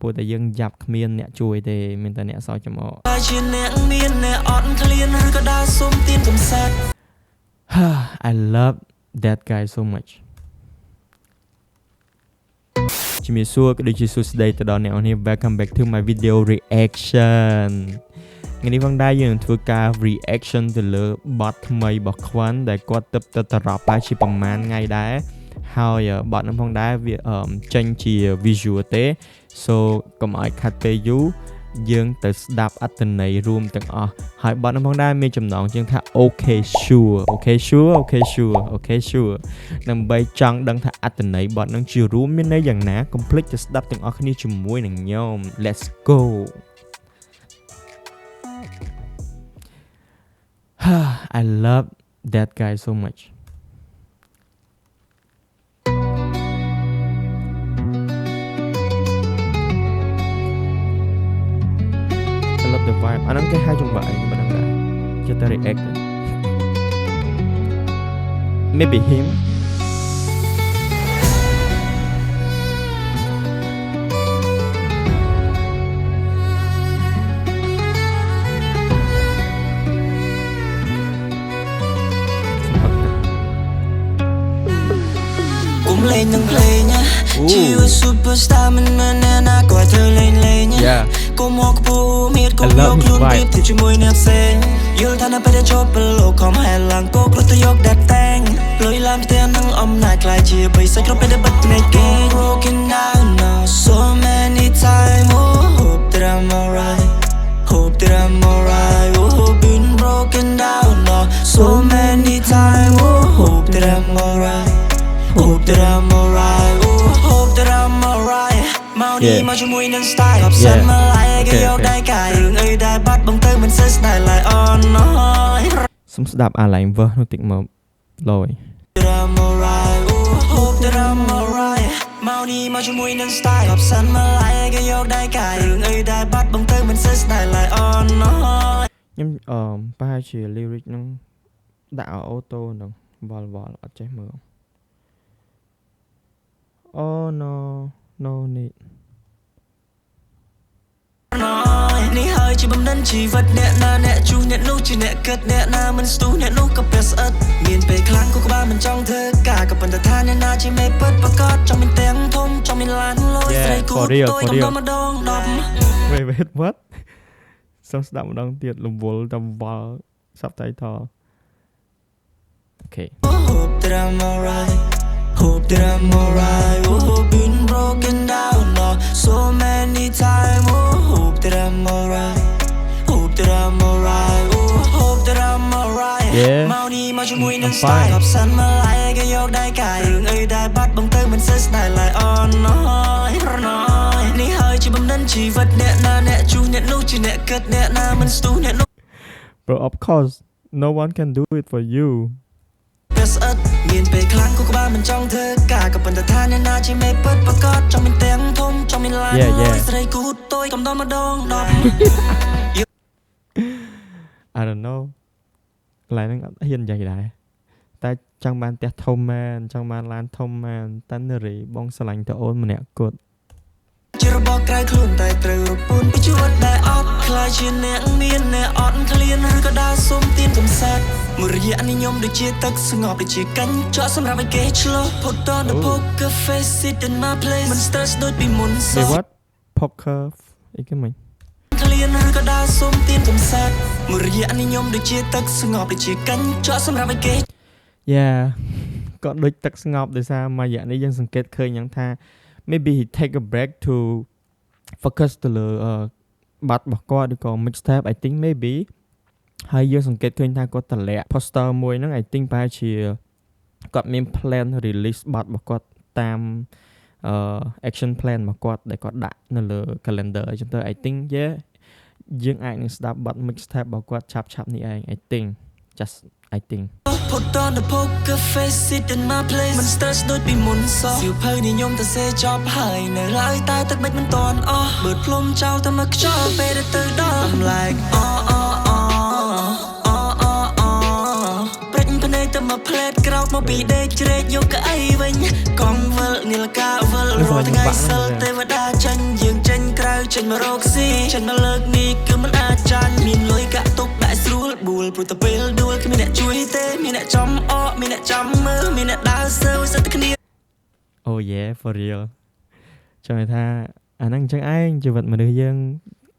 ពួកតែយើងយ៉ាប់គ្មានអ្នកជួយទេមានតែអ្នកសោចំអក I love that guy so much ជំរាបសួរក៏ដូចជាសួស្តីទៅដល់អ្នកនរ Welcome back to my video reaction ថ្ងៃនេះផងដែរយើងនឹងធ្វើការ reaction ទៅលើបទថ្មីរបស់ខ្វាន់ដែលគាត់ទៅតរ៉ប់ជាប្រហែលថ្ងៃដែរហើយបទនោះផងដែរវាចេញជា visual ទេ so កុំឲ្យខាត់ពេលយូរយើងទៅស្ដាប់អត្ថន័យរួមទាំងអស់ហើយបទនោះផងដែរមានចំណងជើងថា okay sure ដើម្បីចង់ដឹងថាអត្ថន័យបទនោះជារួមមានន័យយ៉ាងណាកុំភ្លេចទៅស្ដាប់ទាំងអស់គ្នាជាមួយនឹងខ្ញុំ let's go I love that guy so much I love the vibe អាហ្នឹងគេហៅចង្វាក់អីមិនដឹងដែរចិត្តតែ react maybe him lên nâng lên nha chỉ với superstar mình na gọi thơ lên nha cô mua cô miết cô nhóc luôn tiếp thì chỉ môi nẹp xe yêu tha na phải để cho bello không hề làng cô có tôi yok đẹp tang lối làm theo nâng âm này lại chia bay say không phải để bắt này kê broken down now so many times hope that I'm alright oh been broken down now so many times hope that I'm alright Hope that I'm alright, hope that I'm alright. Mau đi mau cho mùi nâng style gặp sân mà lại cái dọc đai cài đường ấy đai bắt bóng tới mình sẽ style lại on nói. Xong đạp à lại vơ nó tịnh mộng lồi. Hope that I'm alright, hope that I'm alright. Mau đi mau cho mùi nâng style gặp sân mà lại cái dọc đai cài đường ấy đai bắt bóng tới mình sẽ style lại on nói. Nhưng ba chỉ lyric nó đạo ô tô nó vòl ở trái mưa. Oh no need នេះហើយជាបំណិនជីវិតអ្នកណាអ្នកជួអ្នកនោះជាអ្នកគិតអ្នកណាមិនស្ទុះអ្នកនោះក៏ប្រស្អិតមានពេលខ្លាំងក៏ក្បាលមិនចង់ធ្វើការក៏ប៉ុន្តែថាអ្នកណាជាមេពិតប្រកបចង់មានទាំងធំចង់មានឡានលុយស្រីគូទុយកំដម្ដង10 Wait what សូមស្ដាប់ម្ដងទៀតរវល់តែវល់ subtitle Okay Hope that I'm alright Hope that I'm alright, been broken down now so many times. Hope that I'm alright, hope that I'm alright, hope that I'm alright. Mau đi mau cho mùi nâng style gặp sân mà lại cái dọc đai cài đường ấy đai bắt bóng tới mình sẽ style lại on nói. Ní hơi chỉ bấm đân chỉ vật nè na nè chú nè nút chỉ nè cất nè na mình stu nè nút. Bro, of course, no one can do it for you. មានពេលខ្លាំងក៏ក្បាលមិនចង់ធ្វើការក៏ប៉ុន្តែថាអ្នកណាជាមេពិតប្រកបចង់មានទាំងធំចង់មានឡានលុយស្រីគូទុយកំដម្ដង10 I don't know កន្លែងហ្នឹងអត់ហ៊ាននិយាយដែរតែចង់បានផ្ទះធំមែនចង់បានឡានធំមែនតាន់រីបងស្រឡាញ់តអូនម្នាក់គត់ជារបស់ក្រៅខ្លួនតែត្រូវរពូនពីជីវិតដែលអត់ខ្លាចជាអ្នកមានអ្នកអត់ឃ្លានឬក៏ដើរសុំទានកំសាត់មួយរយៈនិយមដូចជាទឹកស្ងប់ដូចជាកាញ់ចោលសម្រាប់ឲ្យគេឆ្លោះ Put on the poker face sit in my place មិន stress ដូចពីមុនសោះ What poker អីគេមិញឃ្លានឬក៏ដើរសុំទានកំសាត់មួយរយៈនិយមដូចជាទឹកស្ងប់ដូចជាកាញ់ចោលសម្រាប់ឲ្យគេ Yeah ក៏ដូចទឹកស្ងប់ដោយសារមួយរយៈនេះយើងសង្កេតឃើញយ៉ាងថា maybe he take a break to focus ទៅលើបាត់របស់គាត់ឬក៏ mixtape I think maybe ហើយយើងសង្កេតឃើញថាគាត់តម្លាក់ poster មួយហ្នឹង I think ប្រហែលជាគាត់មាន plan release បាត់របស់គាត់តាមaction plan របស់គាត់ដែលគាត់ដាក់នៅលើ calendar អញ្ចឹងទៅ I think yeah យើងអាចនឹងស្ដាប់បាត់ mixtape របស់គាត់ឆាប់នេះឯង I think just I think Put on the poker face sit in my place មិន stress ដូចពីមុនសោះសៀវភៅនិយមតែសេចប់ហើយនៅឡើយតែទឹកមិនតាន់អស់បើផ្លុំចោលតែមកខ្យល់ពេលដែលទៅដល់ I'm like តែមកផ្លែតក្រោកមកពីដេកជ្រែកយកកៅអីវិញកងវិលនីលកាវិលរាល់ថ្ងៃសិលទេវតាចាញ់យើងចេញ ចេញមករកស៊ីចេញមកលើកនេះគឺមិនអាចចាញ់មានលុយកាក់ទុកដាក់ស្រួលបួលព្រោះតែពេលដួលគ្មានអ្នកជួយទេមានអ្នកចំអកមានអ្នកចាំមើលមានអ្នកដើរសើសិតតែគ្នា Oh yeah for real ចង់ថាអាហ្នឹងអញ្ចឹងឯងជីវិតមនុស្សយើង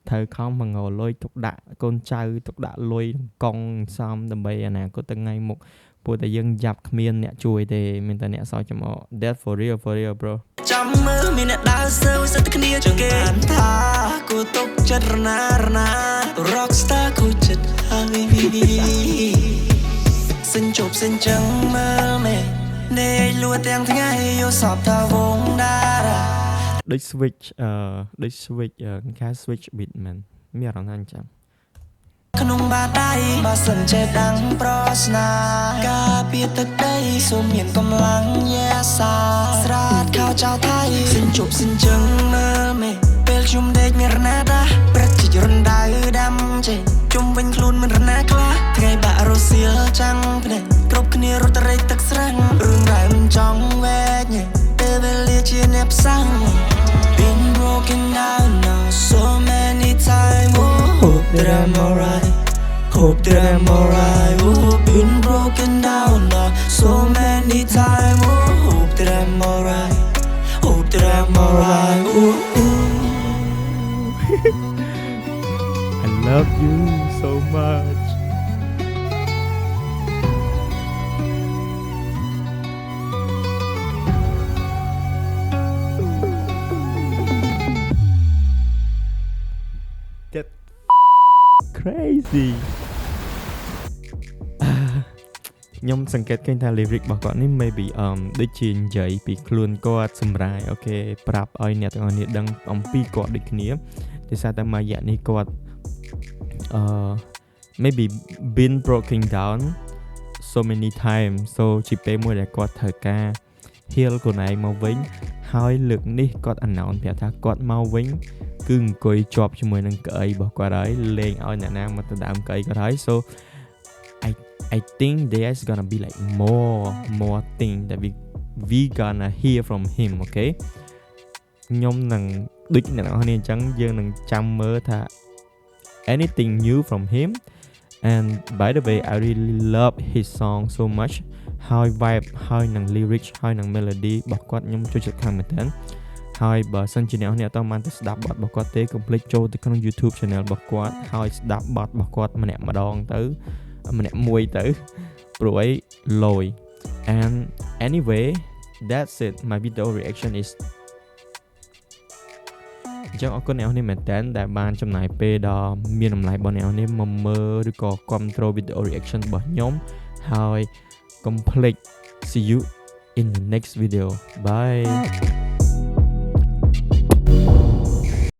ត្រូវខំបង្ងលុយទុកដាក់កូនចៅទុកដាក់លុយកង់សំដើម្បីអនាគតថ្ងៃមុខព្រោះតែយើងយ៉ាប់គ្មានអ្នកជួយទេមានតែអ្នកសោចំអក That for real bro ចាំមើលមានអ្នកដើរសើសិតតែគ្នាចង្គេអានថាគួរទុកចិត្តរណា Rockstar គួរចិត្តហើយសិនជប់សិនចឹងមើលមេនេះលួទាំងថ្ងៃយកសពថាវងតារាដូច switch ដូច switch ការ switch beat មែនមានអារម្មណ៍ថាអញ្ចឹងក្នុងបាតដៃបើសិនចេះដឹងប្រស្នាការពារទឹកដីសូមមានកម្លាំងយ៉ាសាស្រាតខោចៅថៃសិនជប់សិនចឹងមើលមេពេលជុំដេកមានរណាដាប្រតិចរំដៅដាំចេះជុំវិញខ្លួនមិនរណាខ្លះថ្ងៃបាក់រសៀលចាំងភ្នែកគ្រប់គ្នារត់រែកទឹកស្រាំងរឿងរ៉ាវមិនចង់វែកពេលវេលាជាអ្នកផ្សាំង Been broken down now so many times hope that I'm alright hope that I'm alright been broken down now so many times hope that I'm alright hope that I'm alright I love you so much That crazy ខ្ញុំសង្កេតឃើញថា lyric របស់គាត់នេះ maybe ដូចជានិយាយពីខ្លួនគាត់សម្រាយអូខេប្រាប់ឲ្យអ្នកទាំងអស់គ្នាដឹងអំពីគាត់ដូចគ្នាដោយសារតែមួយរយៈនេះគាត់maybe been broken down so many times so ជាពេលមួយដែលគាត់ត្រូវការ heal ខ្លួនឯងមកវិញហើយលើកនេះគាត់ announce ប្រាប់ថាគាត់មកវិញគឺអង្គុយជាប់ជាមួយនឹងកៅអីរបស់គាត់ហើយលេងឲ្យអ្នកណាមកទៅដើមកៅអីគាត់ហើយ so I think there's gonna be like more thing that we gonna hear from him okay ខ្ញុំនឹងដូចអ្នកនរគ្នាអញ្ចឹងយើងនឹងចាំមើលថា anything new from him and by the way I really love his song so much ហើយ vibe ហើយនឹង lyrics ហើយនឹង melody របស់គាត់ខ្ញុំចូលចិត្តខ្លាំងមែនទែនហើយបើសិនជាអ្នកនរគ្នាអត់បានទៅស្ដាប់បទរបស់គាត់ទេកុំភ្លេចចូលទៅក្នុង YouTube channel របស់គាត់ហើយស្ដាប់បទរបស់គាត់ម្នាក់ម្ដងទៅម្នាក់មួយទៅព្រោះអីលយ and anyway that's it my video reaction is អញ្ចឹងអរគុណអ្នកនរគ្នាមែនតើដែលបានចំណាយពេលដ៏មានតម្លៃរបស់អ្នកនរគ្នាមកមើលឬក៏គ្រប់គ្រង video reaction របស់ខ្ញុំហើយកុំភ្លេច see you in the next video bye